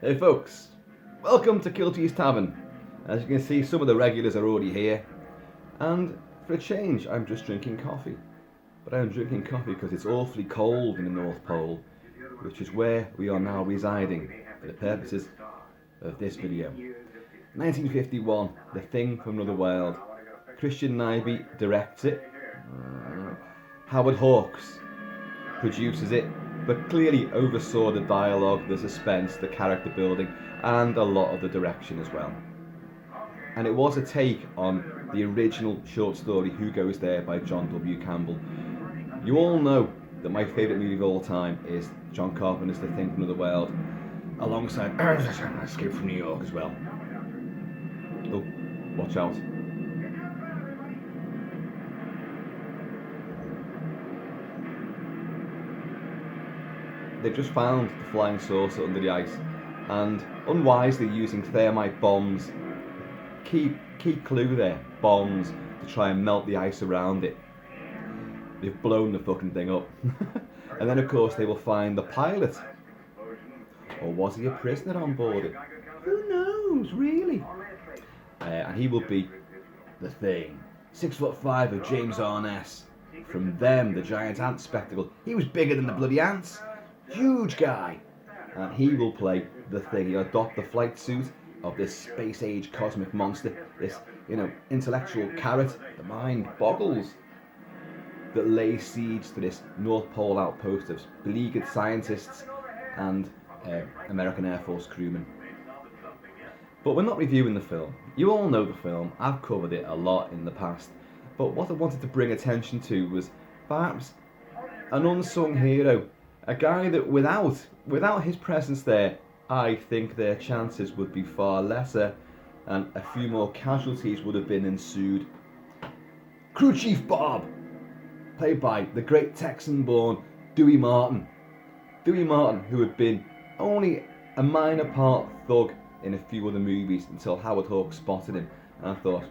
Hey folks, welcome to Kilty's Tavern. As you can see, some of the regulars are already here, and for a change I'm just drinking coffee. But I'm drinking coffee because it's awfully cold in the North Pole, which is where we are now residing for the purposes of this video. 1951, The Thing from Another World. Christian Nyby directs it. Howard Hawks produces it, but clearly oversaw the dialogue, the suspense, the character building, and a lot of the direction as well. And it was a take on the original short story Who Goes There by John W. Campbell. You all know that my favourite movie of all time is John Carpenter's The Thing from Another World, alongside Escape from New York as well. Oh, watch out. They've just found the flying saucer under the ice, and unwisely using thermite bombs. Key clue there, bombs, to try and melt the ice around it. They've blown the fucking thing up. And then of course they will find the pilot. Or was he a prisoner on board it? Who knows, really? And he will be the Thing. 6'5" of James Arness. From Them, the giant ant spectacle. He was bigger than the bloody ants. Huge guy. And he will play the Thing. He'll adopt the flight suit of this space-age cosmic monster, this, intellectual carrot. The mind boggles, that lays siege to this North Pole outpost of beleaguered scientists and American Air Force crewmen. But we're not reviewing the film. You all know the film. I've covered it a lot in the past. But what I wanted to bring attention to was perhaps an unsung hero. A guy that without his presence there, I think their chances would be far lesser, and a few more casualties would have been ensued. Crew Chief Bob, played by the great Texan-born Dewey Martin. Dewey Martin, who had been only a minor part thug in a few other movies until Howard Hawks spotted him, and I thought,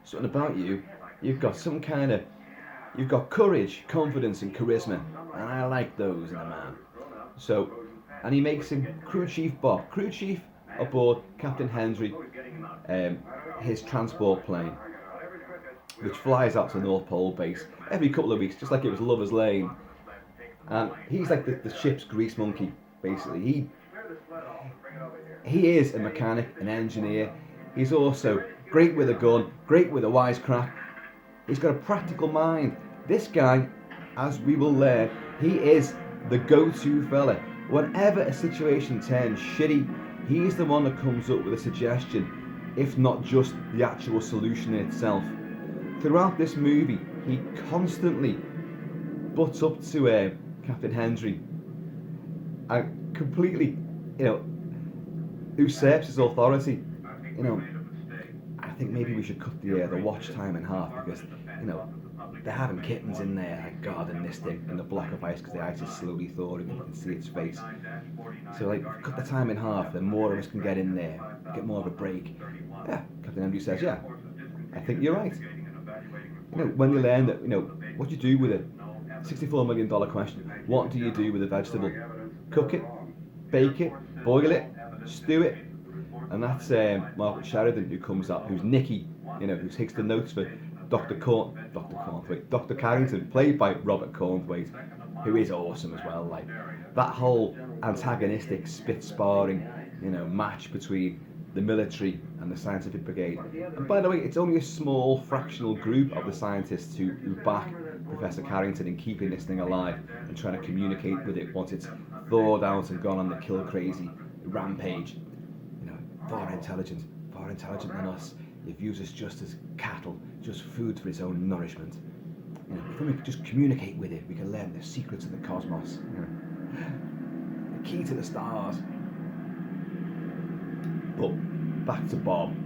something about you. You've got courage, confidence, and charisma, and I like those in a man. And he makes him Crew Chief Bob. Crew Chief aboard Captain Hendry, his transport plane, which flies out to the North Pole base every couple of weeks, just like it was Lover's Lane. And he's like the ship's grease monkey, basically. He is a mechanic, an engineer. He's also great with a gun, great with a wisecrack. He's got a practical mind. This guy, as we will learn, he is the go-to fella. Whenever a situation turns shitty, he's the one that comes up with a suggestion, if not just the actual solution in itself. Throughout this movie, he constantly butts up to Captain Hendry and completely, usurps his authority. I think maybe we should cut the watch time in half, because they're having kittens in there like guarding this thing in the block of ice, because the ice is slowly thawing and you can see its face. So cut the time in half, then more of us can get in there, get more of a break. Yeah, Captain Hendry says, yeah, I think you're right. When you learn that, what do you do with a $64 million question? What do you do with a vegetable? Cook it, bake it, boil it, stew it. And that's Margaret Sheridan, who comes up, who's Nikki, who takes the notes for Dr. Carrington, played by Robert Cornthwaite, who is awesome as well. That whole antagonistic spit sparring, match between the military and the scientific brigade. And by the way, it's only a small fractional group of the scientists who back Professor Carrington in keeping this thing alive and trying to communicate with it once it's thawed out and gone on the kill crazy rampage. Far intelligent than us. It views us just as cattle, just food for its own nourishment. If we could just communicate with it, we can learn the secrets of the cosmos. The key to the stars. But back to Bob.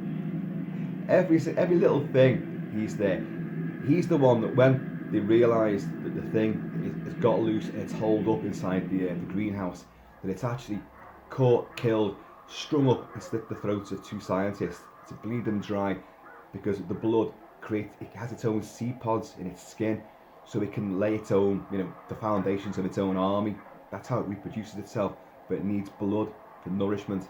Every little thing, he's there. He's the one that when they realise that the thing has got loose and it's holed up inside the greenhouse, that it's actually caught, killed, strung up and slit the throats of two scientists to bleed them dry, because the blood has its own seed pods in its skin, so it can lay its own, the foundations of its own army. That's how it reproduces itself, but it needs blood the nourishment.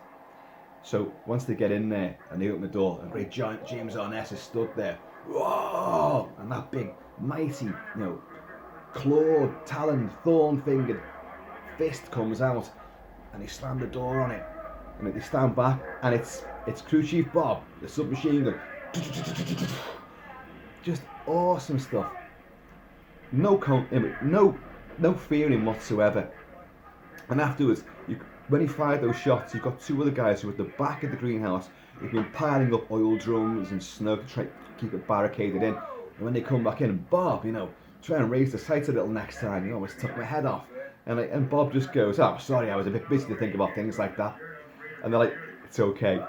So once they get in there and they open the door, a great giant James Arness is stood there. Whoa! And that big, mighty, clawed, taloned, thorn-fingered fist comes out, and they slam the door on it. And they stand back, and it's Crew Chief Bob, the submachine-gun. Just awesome stuff. No fearing whatsoever. And afterwards, when he fired those shots, you've got two other guys who are at the back of the greenhouse who've been piling up oil drums and snow to try to keep it barricaded in. And when they come back in, Bob, try and raise the sights a little next time. You almost took my head off. And Bob just goes, "Oh, sorry, I was a bit busy to think about things like that." And they're like, "It's okay."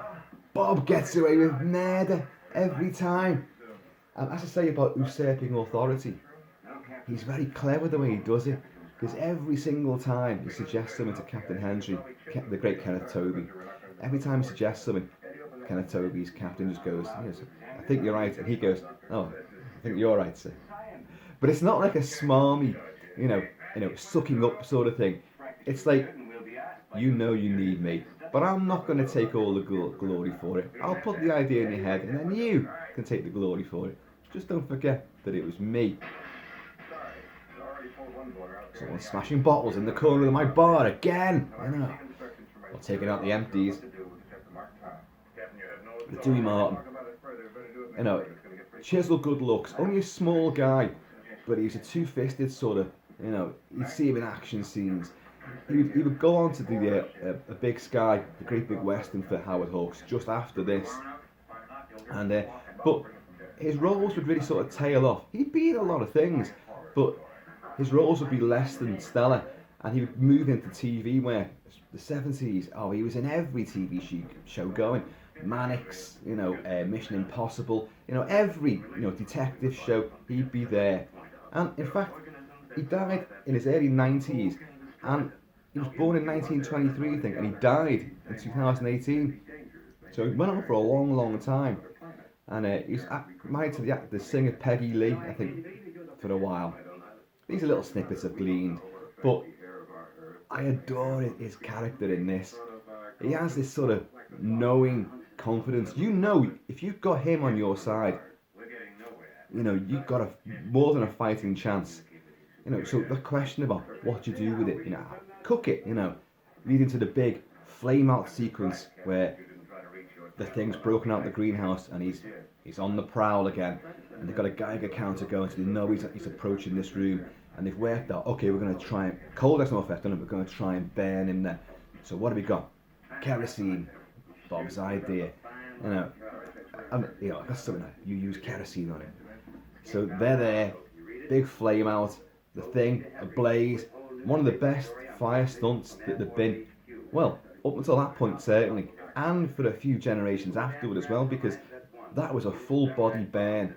Bob gets away with murder every time. And as I say about usurping authority, he's very clever the way he does it. Because every single time he suggests something to Captain Hendry, the great Kenneth Toby, every time he suggests something, Kenneth Toby's captain just goes, "I think you're right." And he goes, "Oh, I think you're right, sir." But it's not like a smarmy, sucking up sort of thing. It's like, you need me, but I'm not going to take all the glory for it. I'll put the idea in your head, and then you can take the glory for it. Just don't forget that it was me. Someone's smashing bottles in the corner of my bar again. I know. Or taking out the empties. The Dewey Martin. Chiseled good looks. Only a small guy, but he's a two-fisted sort of. You'd see him in action scenes. He would go on to do a Big Sky, the Great Big Western for Howard Hawks, just after this. And but his roles would really sort of tail off. He'd be in a lot of things, but his roles would be less than stellar, and he would move into TV where the 70s, he was in every TV show going. Mannix, Mission Impossible, every, detective show, he'd be there. And in fact, he died in his early 90s, and he was born in 1923, I think, and he died in 2018. So he went on for a long, long time. And he was married to the singer Peggy Lee, I think, for a while. These are little snippets I've gleaned, but I adore his character in this. He has this sort of knowing confidence. If you've got him on your side, you've got more than a fighting chance. So the question about what you do with it, cook it, leading to the big flame out sequence where the thing's broken out the greenhouse and he's on the prowl again, and they've got a Geiger counter going, so they know he's approaching this room, and they've worked out, okay, we're going to try and, cold has no effect on him, we're going to try and burn him then. So what have we got? Kerosene, Bob's idea, that's something that you use kerosene on it. So they're there, big flame out, the thing ablaze, one of the best fire stunts that there've been, well, up until that point certainly, and for a few generations afterward as well, because that was a full body burn,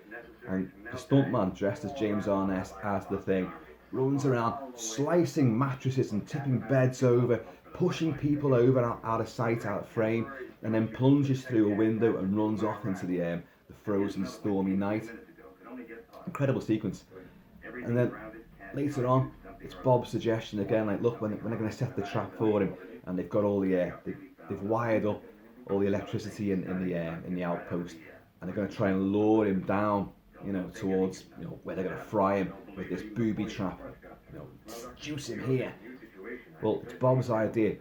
and the stuntman dressed as James Arness as the thing runs around slicing mattresses and tipping beds over, pushing people over out of sight, out of frame, and then plunges through a window and runs off into the frozen stormy night. Incredible sequence. And then later on, it's Bob's suggestion again, like, look, when they're going to set the trap for him, and they've got all the they've wired up all the electricity in the outpost, and they're going to try and lure him down, towards where they're going to fry him with this booby trap, juice him here. Well, it's Bob's idea.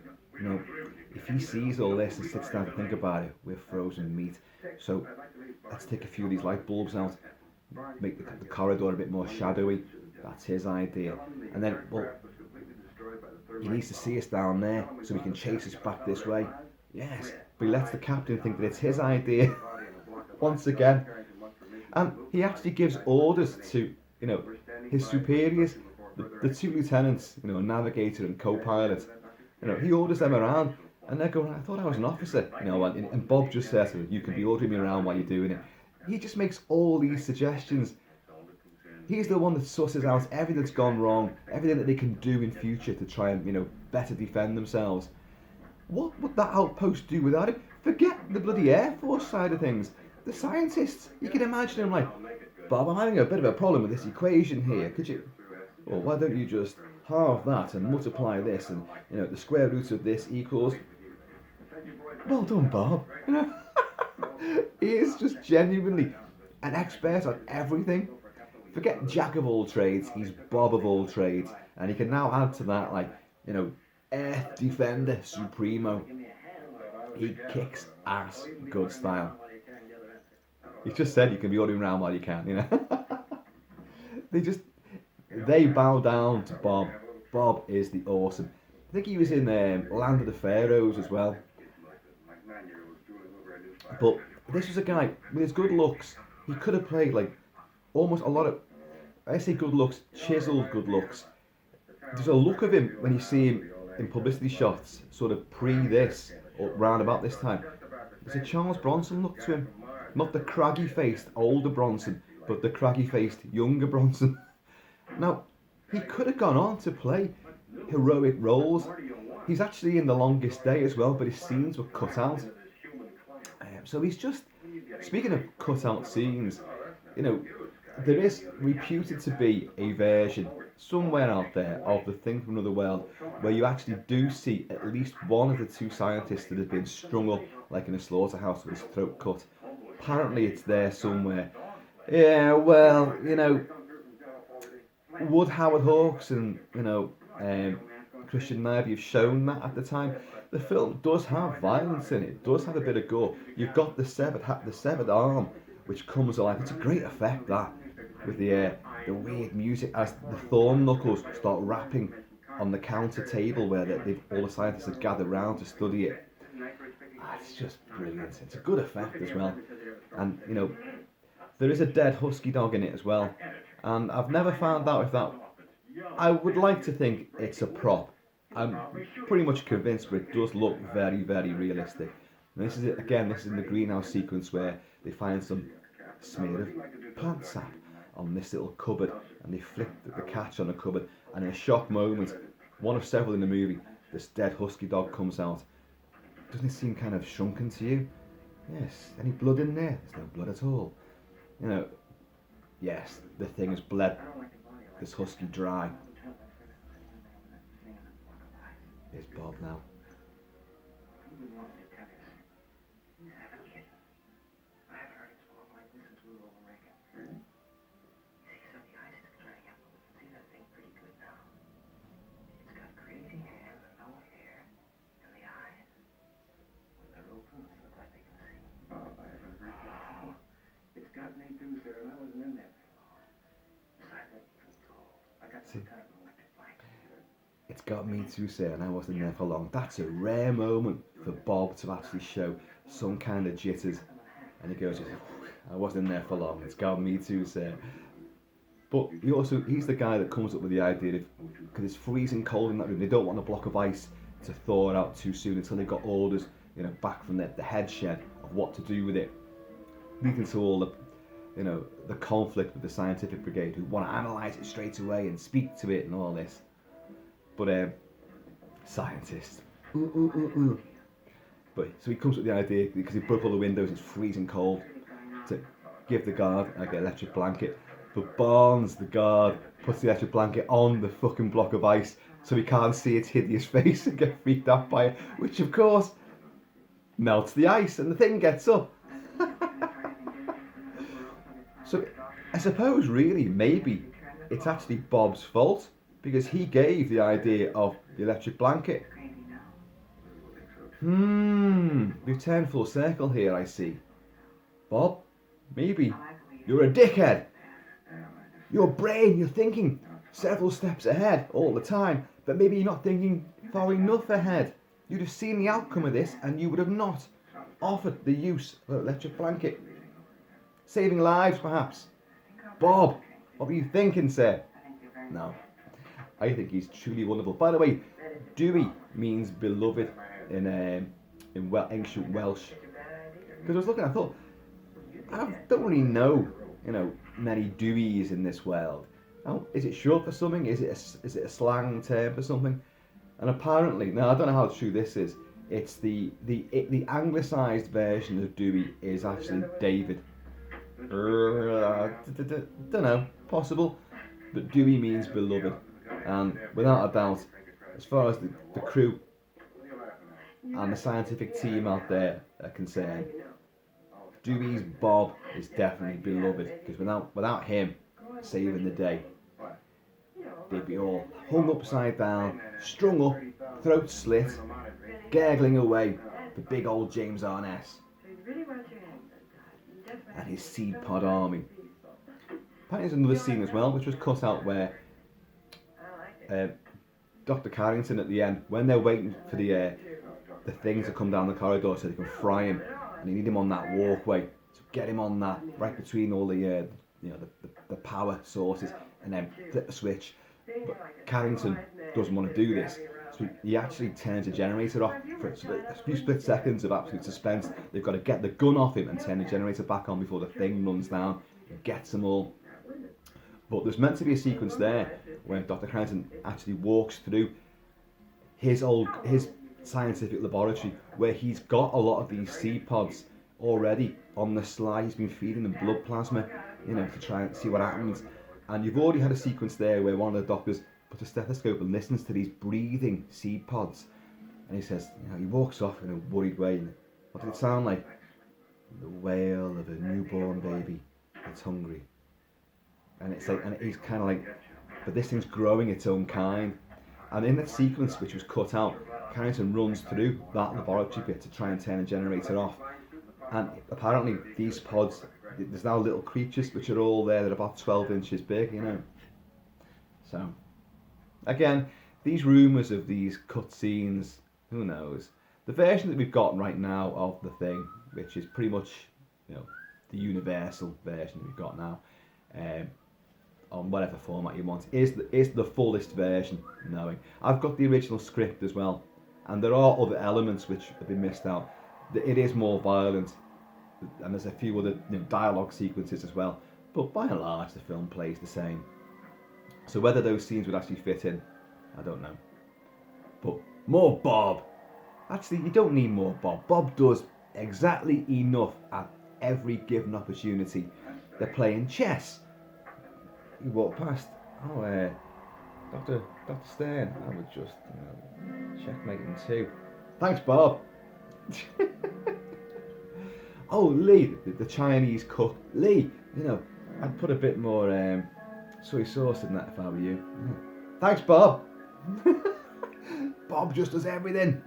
If he sees all this and sits down to think about it, we're frozen meat. So let's take a few of these light bulbs out, make the corridor a bit more shadowy. That's his idea. And then, well, he needs to see us down there so he can chase us back this way. Yes, but he lets the captain think that it's his idea once again. And he actually gives orders to, his superiors, the two lieutenants, a navigator and co-pilot. He orders them around, and they're going, "I thought I was an officer," and Bob just says, "You can be ordering me around while you're doing it." He just makes all these suggestions. He's the one that susses out everything that's gone wrong, everything that they can do in future to try and, better defend themselves. What would that outpost do without him? Forget the bloody Air Force side of things. The scientists, you can imagine him like, "Bob, I'm having a bit of a problem with this equation here. Could you, or why don't you just halve that and multiply this, and the square root of this equals," well done, Bob. You know, he is just genuinely an expert on everything. Forget jack of all trades, he's Bob of all trades, and he can now add to that, like, you know, Earth Defender Supremo. He kicks ass, good style. He just said you can be ordering around while you can, you know. They bow down to Bob. Bob is the awesome. I think he was in Land of the Pharaohs as well. But this was a guy with his good looks. He could have played like almost a lot of, I say good looks, chiseled good looks. There's a look of him when you see him in publicity shots, sort of pre this, or round about this time. There's a Charles Bronson look to him. Not the craggy faced older Bronson, but the craggy faced younger Bronson. Now, he could have gone on to play heroic roles. He's actually in The Longest Day as well, but his scenes were cut out. So he's just, speaking of cut out scenes, you know, there is reputed to be a version somewhere out there of The Thing from Another World where you actually do see at least one of the two scientists that have been strung up like in a slaughterhouse with his throat cut. Apparently it's there somewhere. Yeah, well, you know, would Howard Hawks and, you know, Christian Knight have shown that at the time? The film does have violence in it. It does have a bit of gore. You've got the severed arm, which comes alive. It's a great effect, that, with the weird music as the thorn knuckles start rapping on the counter table where all the scientists have gathered around to study it. It's just brilliant. It's a good effect as well. And, you know, there is a dead husky dog in it as well. And I've never found out if that... I would like to think it's a prop. I'm pretty much convinced, but it does look very, very realistic. And this is it again. This is in the greenhouse sequence where they find some smear of plant sap on this little cupboard, and they flip the catch on the cupboard, and in a shock moment, one of several in the movie, this dead husky dog comes out. Doesn't it seem kind of shrunken to you? Yes. Any blood in there? There's no blood at all. You know. Yes, the thing has bled this husky dry. Here's Bob now. It's got me too, sir, and I wasn't there for long. That's a rare moment for Bob to actually show some kind of jitters. And he goes, I wasn't there for long. It's got me too, sir. But he's the guy that comes up with the idea of, because it's freezing cold in that room, they don't want a block of ice to thaw out too soon until they got orders, you know, back from the head shed of what to do with it. Leading to all the, you know, the conflict with the scientific brigade who want to analyse it straight away and speak to it and all this. But scientists. But so he comes up with the idea, because he broke all the windows, it's freezing cold, to give the guard like an electric blanket. But Barnes, the guard, puts the electric blanket on the fucking block of ice so he can't see its hideous face and get freaked out by it, which of course melts the ice and the thing gets up. So I suppose really maybe it's actually Bob's fault, because he gave the idea of the electric blanket. We've turned full circle here, I see. Bob, maybe you're a dickhead. Your brain, you're thinking several steps ahead all the time, but maybe you're not thinking far enough ahead. You'd have seen the outcome of this and you would have not offered the use of an electric blanket. Saving lives, perhaps. Bob, what were you thinking, sir? No. I think he's truly wonderful. By the way, Dewey means beloved in ancient Welsh. Because I was looking, I thought, I don't really know, you know, many Deweys in this world. Oh, is it short for something? Is it a slang term for something? And apparently, now I don't know how true this is. It's the anglicised version of Dewey is actually David. Don't know, possible, but Dewey means beloved. And without a doubt, as far as the crew, and the scientific team out there are concerned, Dewey's Bob is definitely beloved, because without him saving the day, they'd be all hung upside down, strung up, throat slit, gurgling away for big old James Arness and his seed pod army. Apparently there's another scene as well, which was cut out, where Dr. Carrington at the end, when they're waiting for the thing to come down the corridor so they can fry him, and they need him on that walkway, so get him on that right between all the the power sources, and then flip the switch. But Carrington doesn't want to do this, so he actually turns the generator off for a few split seconds of absolute suspense. They've got to get the gun off him and turn the generator back on before the thing runs down and gets them all. But there's meant to be a sequence there where Dr. Carrington actually walks through his scientific laboratory, where he's got a lot of these seed pods already on the sly. He's been feeding them blood plasma, to try and see what happens. And you've already had a sequence there where one of the doctors puts a stethoscope and listens to these breathing seed pods, and he says, he walks off in a worried way. And what did it sound like? The wail of a newborn baby that's hungry. And it's like, and he's kind of like, but this thing's growing its own kind. And in that sequence, which was cut out, Carrington runs through that laboratory bit to try and turn the generator off. And apparently these pods, there's now little creatures which are all there that are about 12 inches big, So, again, these rumours of these cutscenes, who knows? The version that we've got right now of the thing, which is pretty much, the universal version that we've got now, on whatever format you want, is the fullest version, knowing. I've got the original script as well, and there are other elements which have been missed out. It is more violent, and there's a few other dialogue sequences as well, but by and large the film plays the same. So whether those scenes would actually fit in, I don't know. But more Bob. Actually, you don't need more Bob. Bob does exactly enough at every given opportunity. They're playing chess. You walk past, Dr. Stern, I would just, checkmating too. Thanks, Bob. Oh, Lee, the Chinese cook. Lee, I'd put a bit more soy sauce in that if I were you. Thanks, Bob. Bob just does everything.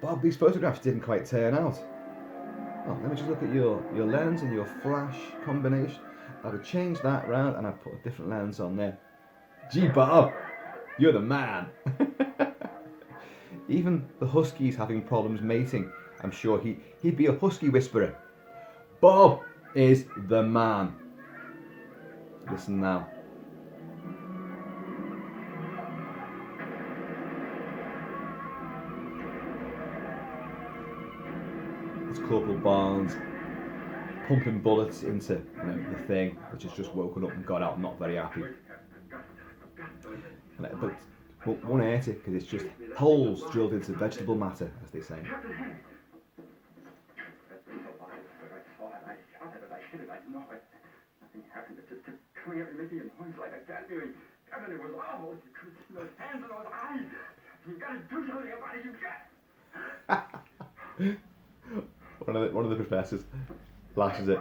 Bob, these photographs didn't quite turn out. Well, let me just look at your lens and your flash combination. I would change that round and I'd put a different lens on there. Gee, Bob, you're the man. Even the huskies having problems mating, I'm sure he'd be a husky whisperer. Bob is the man. Listen now. It's Corporal Barnes pumping bullets into the thing, which has just woken up and got out not very happy. But won't hurt it, because it's just holes drilled into vegetable matter, as they say. One of the professors flashes it,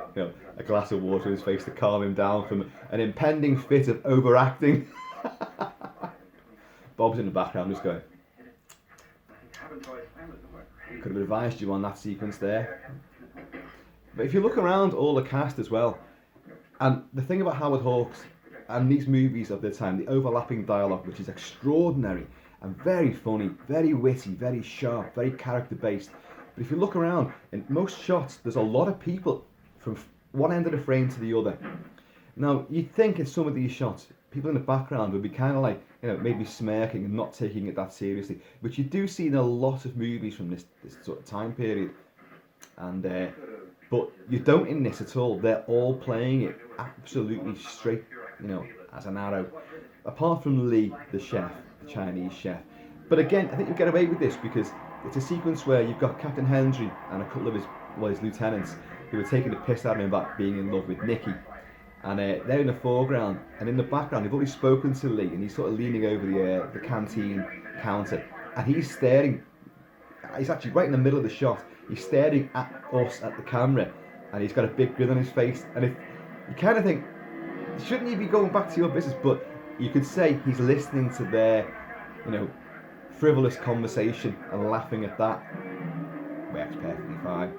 a glass of water in his face to calm him down from an impending fit of overacting. Bob's in the background just going, could have advised you on that sequence there. But if you look around all the cast as well, and the thing about Howard Hawks and these movies of their time, the overlapping dialogue, which is extraordinary and very funny, very witty, very sharp, very character based. But if you look around, in most shots, there's a lot of people from one end of the frame to the other. Now, you'd think in some of these shots, people in the background would be kind of like, maybe smirking and not taking it that seriously, which you do see in a lot of movies from this sort of time period. And but you don't in this at all. They're all playing it absolutely straight, as an arrow. Apart from Lee, the chef, the Chinese chef. But again, I think you get away with this because it's a sequence where you've got Captain Hendry and a couple of his lieutenants who are taking the piss out of him about being in love with Nikki. And they're in the foreground, and in the background they've already spoken to Lee, and he's sort of leaning over the canteen counter, and he's staring he's actually right in the middle of the shot. He's staring at us, at the camera, and he's got a big grin on his face. And if you kind of think, shouldn't you be going back to your business? But you could say he's listening to their, frivolous conversation and laughing at that. Works perfectly fine.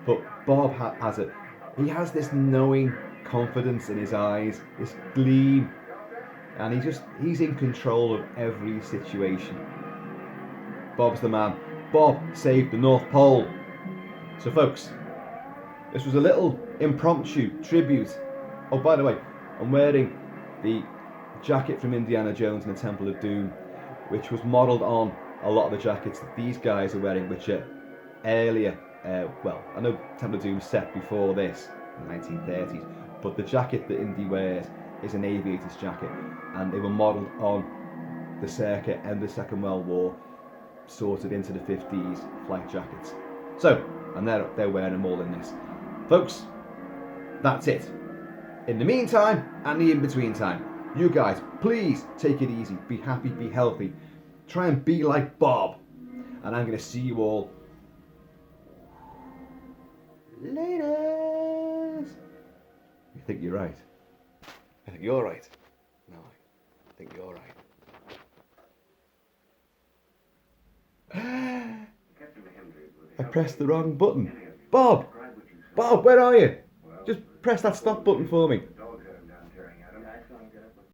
But Bob has it. He has this knowing confidence in his eyes, this gleam, and he's in control of every situation. Bob's the man. Bob saved the North Pole. So folks, this was a little impromptu tribute. Oh, by the way, I'm wearing the jacket from Indiana Jones and the Temple of Doom, which was modelled on a lot of the jackets that these guys are wearing, which are earlier. I know Temple of Doom set before this, in the 1930s, but the jacket that Indy wears is an aviator's jacket, and they were modelled on the circa end of the Second World War, sorted into the 50s flight jackets. So, and they're wearing them all in this. Folks, that's it. In the meantime, and the in-between time, you guys, please take it easy, be happy, be healthy, try and be like Bob, and I'm going to see you all later. You think you're right? I think you're right. No, I think you're right. I pressed the wrong button. Bob, where are you? Just press that stop button for me.